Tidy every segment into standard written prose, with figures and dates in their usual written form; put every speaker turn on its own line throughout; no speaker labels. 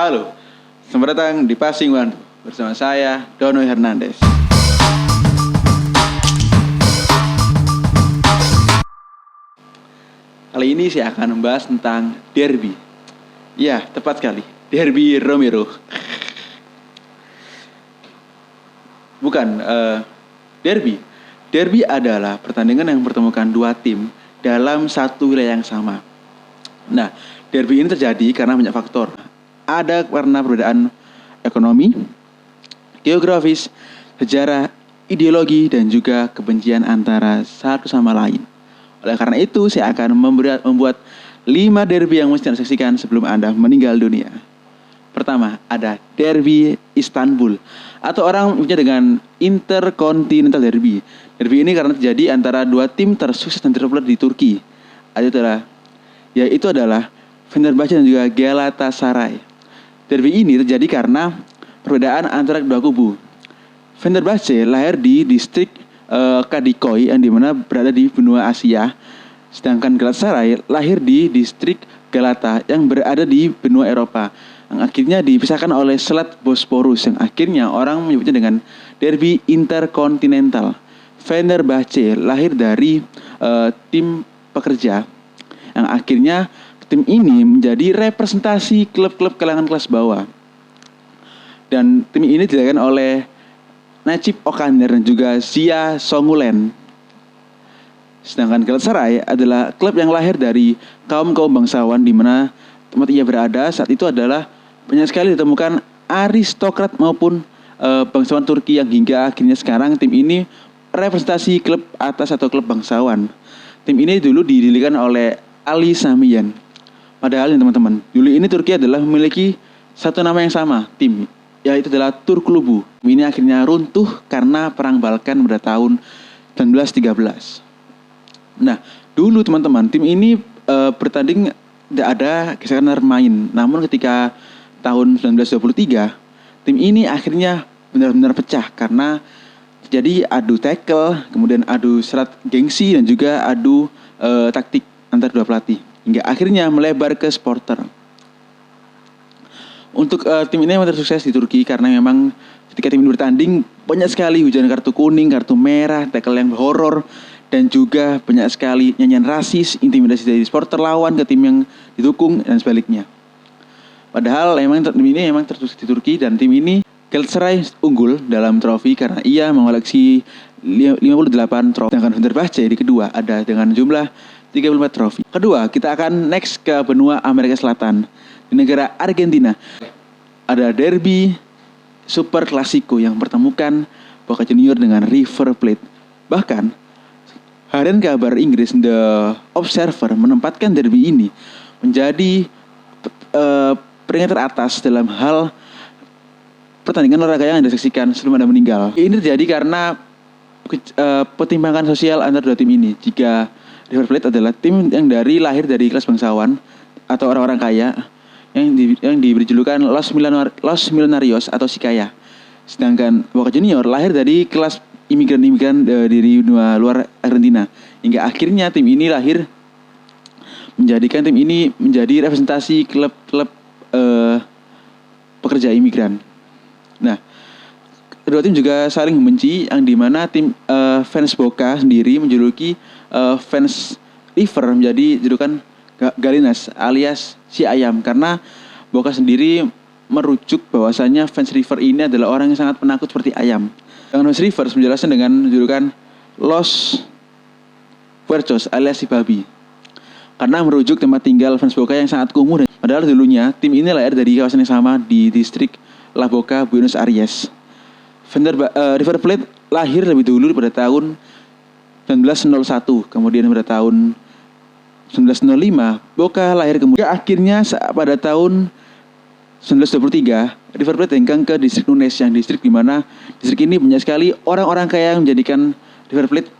Halo, selamat datang di Passing One bersama saya Dono Hernandez. Kali ini saya akan membahas tentang derby. Ya, tepat sekali, derby Romero. Bukan, derby. Derby adalah pertandingan yang mempertemukan dua tim dalam satu wilayah yang sama. Nah, derby ini terjadi karena banyak faktor. Ada karena perbedaan ekonomi, geografis, sejarah, ideologi, dan juga kebencian antara satu sama lain. Oleh karena itu, saya akan membuat 5 derby yang mesti Anda saksikan sebelum Anda meninggal dunia. Pertama, ada derby Istanbul, atau orang menyebutnya dengan Intercontinental Derby. Derby ini karena terjadi antara dua tim tersukses dan terpopuler di Turki. Yaitu adalah Fenerbahce dan juga Galatasaray. Derby ini terjadi karena perbedaan antara kedua kubu. Fenerbahce lahir di distrik Kadikoy yang dimana berada di benua Asia, sedangkan Galatasaray lahir di distrik Galata yang berada di benua Eropa, yang akhirnya dipisahkan oleh Selat Bosporus, yang akhirnya orang menyebutnya dengan derby interkontinental. Fenerbahce lahir dari tim pekerja, yang akhirnya tim ini menjadi representasi klub-klub kalangan kelas bawah. Dan tim ini didirikan oleh Necip Okaner dan juga Zia Songulen. Sedangkan Galatasaray adalah klub yang lahir dari kaum-kaum bangsawan, di mana tempat ia berada saat itu adalah banyak sekali ditemukan aristokrat maupun bangsawan Turki, yang hingga akhirnya sekarang tim ini representasi klub atas atau klub bangsawan. Tim ini dulu didirikan oleh Ali Samiyan. Padahal teman-teman, dulu ini Turki adalah memiliki satu nama yang sama, tim, yaitu adalah Turklubu. Ini akhirnya runtuh karena perang Balkan pada tahun 1913. Nah, dulu teman-teman, tim ini bertanding tidak ada gesekan main. Namun ketika tahun 1923, tim ini akhirnya benar-benar pecah karena terjadi adu tackle, kemudian adu serat gengsi, dan juga adu taktik antar dua pelatih, hingga akhirnya melebar ke supporter. Untuk tim ini memang tersukses di Turki karena memang ketika tim ini bertanding banyak sekali hujan kartu kuning, kartu merah, tackle yang horor, dan juga banyak sekali nyanyian rasis, intimidasi dari supporter lawan ke tim yang didukung dan sebaliknya. Padahal memang tim ini memang tersukses di Turki, dan tim ini Galatasaray unggul dalam trofi karena ia mengoleksi 58 trofi, sedangkan Fenerbahce di kedua ada dengan jumlah 34 trofi. Kedua, kita akan next ke benua Amerika Selatan. Di negara Argentina ada derby Super Clasico yang mempertemukan Boca Juniors dengan River Plate. Bahkan harian kabar Inggris The Observer menempatkan derby ini menjadi peringkat teratas dalam hal pertandingan olahraga yang Anda saksikan sebelum Anda meninggal. Ini terjadi karena pertimbangan sosial antara dua tim ini. Jika River Plate adalah tim yang lahir dari kelas bangsawan atau orang-orang kaya yang diberi julukan Los Millonarios atau si kaya. Sedangkan Boca Juniors lahir dari kelas imigran-imigran dari luar Argentina, hingga akhirnya tim ini lahir menjadikan tim ini menjadi representasi klub-klub pekerja imigran. Nah, kedua tim juga saling membenci, yang dimana tim fans Boca sendiri menjuluki fans River menjadi julukan Galinas alias si ayam, karena Boca sendiri merujuk bahwasanya fans River ini adalah orang yang sangat penakut seperti ayam. Dengan fans River menjelaskan dengan julukan Los Puercos alias si babi, karena merujuk tempat tinggal fans Boca yang sangat kumuh. Padahal dulunya tim ini lahir dari kawasan yang sama di distrik La Boca, Buenos Aires. River Plate lahir lebih dulu pada tahun 1901, kemudian pada tahun 1905 Boca lahir, kemudian akhirnya pada tahun 1923 River Plate hengkang ke distrik Nunes, yang distrik di mana distrik ini banyak sekali orang-orang kaya yang menjadikan River Plate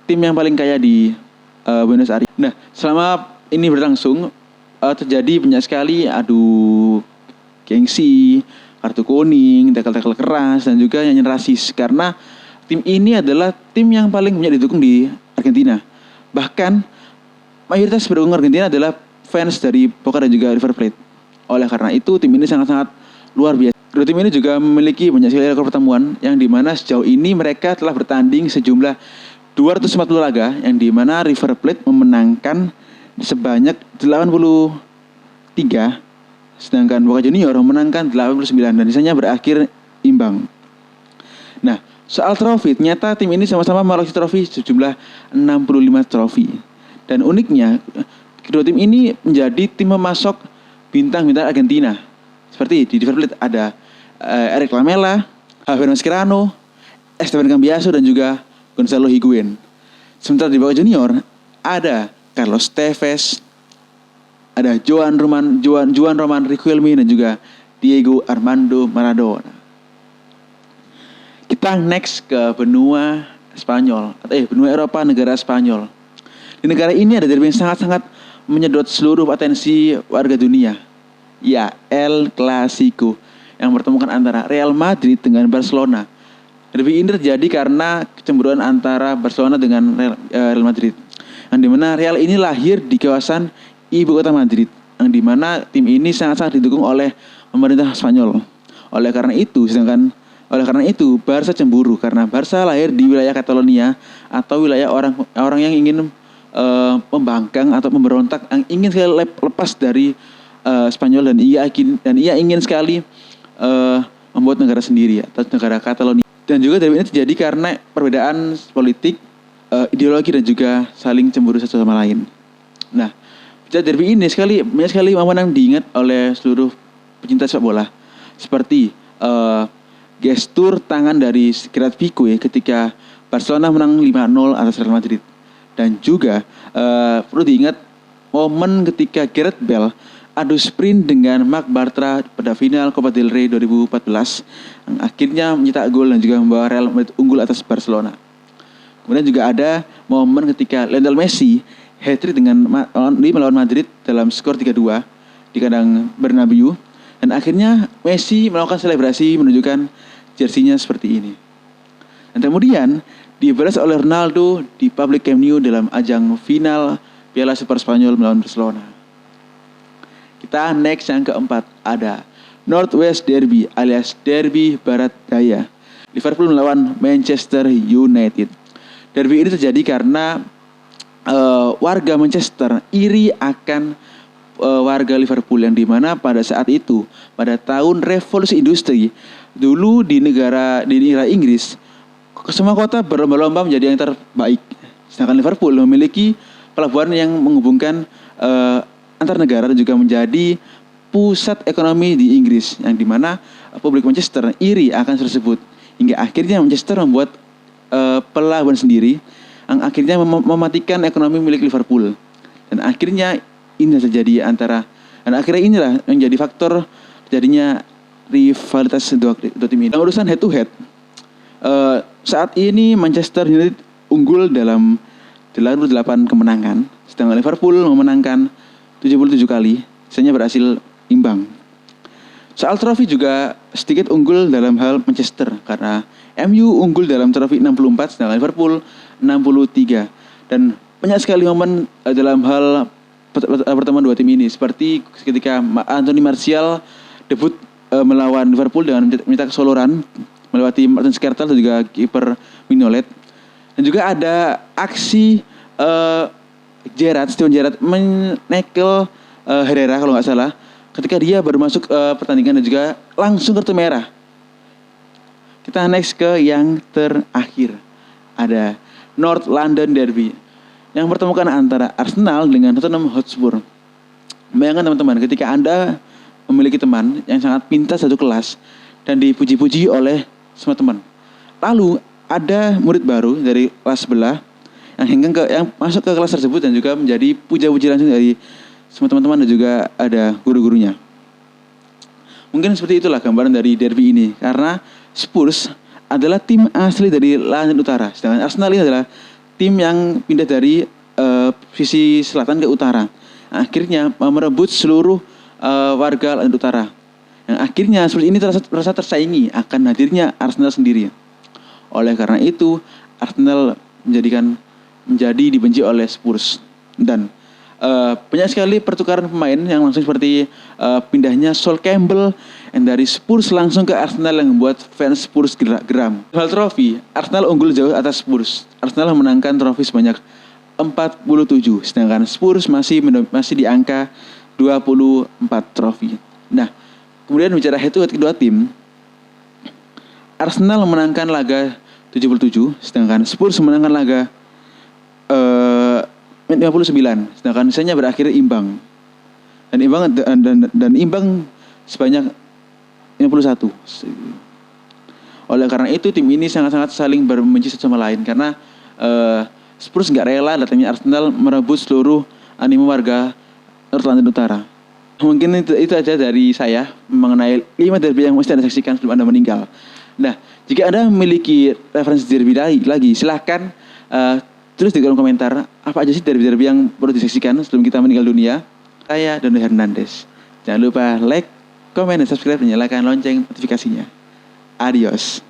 tim yang paling kaya di Buenos Aires. Nah, selama ini berlangsung terjadi banyak sekali adu gengsi, kartu kuning, tackle-tackle keras, dan juga nyanyian rasis, karena tim ini adalah tim yang paling banyak didukung di Argentina. Bahkan mayoritas pendukung Argentina adalah fans dari Boca dan juga River Plate. Oleh karena itu tim ini sangat-sangat luar biasa. Kedua tim ini juga memiliki banyak sekali rekor pertemuan yang dimana sejauh ini mereka telah bertanding sejumlah 240 laga yang dimana River Plate memenangkan sebanyak 83, sedangkan Boca Junior memenangkan 89 dan sisanya berakhir imbang. Nah, soal trofi, ternyata tim ini sama-sama mengoleksi trofi sejumlah 65 trofi. Dan uniknya, kedua tim ini menjadi tim memasok bintang-bintang Argentina. Seperti di River Plate ada Eric Lamela, Javier Mascherano, Esteban Cambiaso dan juga Gonzalo Higuain. Sementara di Boca Junior ada Carlos Tevez, ada Joan Roman Riquelme dan juga Diego Armando Maradona. Kita next ke benua Spanyol, benua Eropa, negara Spanyol. Di negara ini ada derby yang sangat-sangat menyedot seluruh atensi warga dunia. Ya, El Clasico yang mempertemukan antara Real Madrid dengan Barcelona. Derby ini terjadi karena kecemburuan antara Barcelona dengan Real Madrid. Yang dimana Real ini lahir di kawasan ibu kota Madrid. Yang dimana tim ini sangat-sangat didukung oleh pemerintah Spanyol. Oleh karena itu Barca cemburu karena Barca lahir di wilayah Catalonia atau wilayah orang yang ingin membangkang atau memberontak, yang ingin sekali lepas dari Spanyol dan ia ingin sekali membuat negara sendiri atau negara Catalonia. Dan juga derby ini terjadi karena perbedaan politik, ideologi dan juga saling cemburu satu sama lain. Nah, derby ini banyak sekali momen yang diingat oleh seluruh pecinta sepak bola, seperti gestur tangan dari Gerard Pique ketika Barcelona menang 5-0 atas Real Madrid. Dan juga perlu diingat momen ketika Gareth Bale adu sprint dengan Marc Bartra pada final Copa del Rey 2014 yang akhirnya mencetak gol dan juga membawa Real Madrid unggul atas Barcelona. Kemudian juga ada momen ketika Lionel Messi hat-trick melawan Madrid dalam skor 3-2 di kandang Bernabeu, dan akhirnya Messi melakukan selebrasi menunjukkan jersinya seperti ini. Dan kemudian dibalas oleh Ronaldo di public Camp Nou dalam ajang final Piala Super Spanyol melawan Barcelona. Kita next yang keempat, ada Northwest Derby alias Derby Barat Daya. Liverpool melawan Manchester United. Derby ini terjadi karena warga Manchester iri akan warga Liverpool, yang dimana pada saat itu, pada tahun revolusi industri dulu di era Inggris, semua kota berlomba-lomba menjadi yang terbaik. Sedangkan Liverpool memiliki pelabuhan yang menghubungkan antar negara dan juga menjadi pusat ekonomi di Inggris, yang dimana publik Manchester iri akan tersebut. Hingga akhirnya Manchester membuat pelabuhan sendiri yang akhirnya mematikan ekonomi milik Liverpool. Dan akhirnya ini terjadi akhirnya inilah yang jadi faktor terjadinya rivalitas dua tim ini. Dalam urusan head to head, saat ini Manchester United unggul dalam 88 kemenangan, sedangkan Liverpool memenangkan 77 kali, sisanya berhasil imbang. Soal trofi juga sedikit unggul dalam hal Manchester, karena MU unggul dalam trofi 64, sedangkan Liverpool 63. Dan banyak sekali momen dalam hal pertemuan dua tim ini, seperti ketika Anthony Martial debut melawan Liverpool dengan mencetak kesoloran melewati Martin Skrtel dan juga kiper Mignolet. Dan juga ada aksi Steven Gerrard menekel Herrera kalau nggak salah, ketika dia baru masuk pertandingan dan juga langsung kartu merah. Kita next ke yang terakhir, ada North London Derby yang mempertemukan antara Arsenal dengan Tottenham Hotspur. Bayangkan teman-teman, ketika Anda memiliki teman yang sangat pintar satu kelas dan dipuji-puji oleh semua teman, lalu ada murid baru dari kelas sebelah yang masuk ke kelas tersebut dan juga menjadi puja-puji langsung dari semua teman-teman dan juga ada guru-gurunya. Mungkin seperti itulah gambaran dari derby ini, karena Spurs adalah tim asli dari London Utara, sedangkan Arsenal ini adalah tim yang pindah dari sisi selatan ke utara. Akhirnya merebut seluruh warga London Utara. Yang akhirnya seperti ini terasa tersaingi akan hadirnya Arsenal sendiri. Oleh karena itu, Arsenal menjadi dibenci oleh Spurs. Dan banyak sekali pertukaran pemain yang langsung seperti pindahnya Sol Campbell yang dari Spurs langsung ke Arsenal yang membuat fans Spurs geram. Hal trofi, Arsenal unggul jauh atas Spurs. Arsenal memenangkan trofi sebanyak 47, sedangkan Spurs masih di angka 24 trofi. Nah, kemudian bicara head to head kedua tim, Arsenal memenangkan laga 77, sedangkan Spurs memenangkan laga 59, sedangkan sisanya berakhir imbang. Dan imbang sebanyak 51. Oleh karena itu tim ini sangat-sangat saling berbenci satu sama lain karena Spurs nggak rela datangnya Arsenal merebut seluruh animo warga North London Utara. Mungkin itu aja dari saya mengenai 5 derby yang mesti Anda saksikan sebelum Anda meninggal. Nah, jika Anda memiliki referensi derby lagi, silahkan tulis di kolom komentar apa aja sih derby-derby yang perlu disaksikan sebelum kita meninggal dunia. Saya Dono Hernandez. Jangan lupa like, komen, dan subscribe, dan nyalakan lonceng notifikasinya. Adios.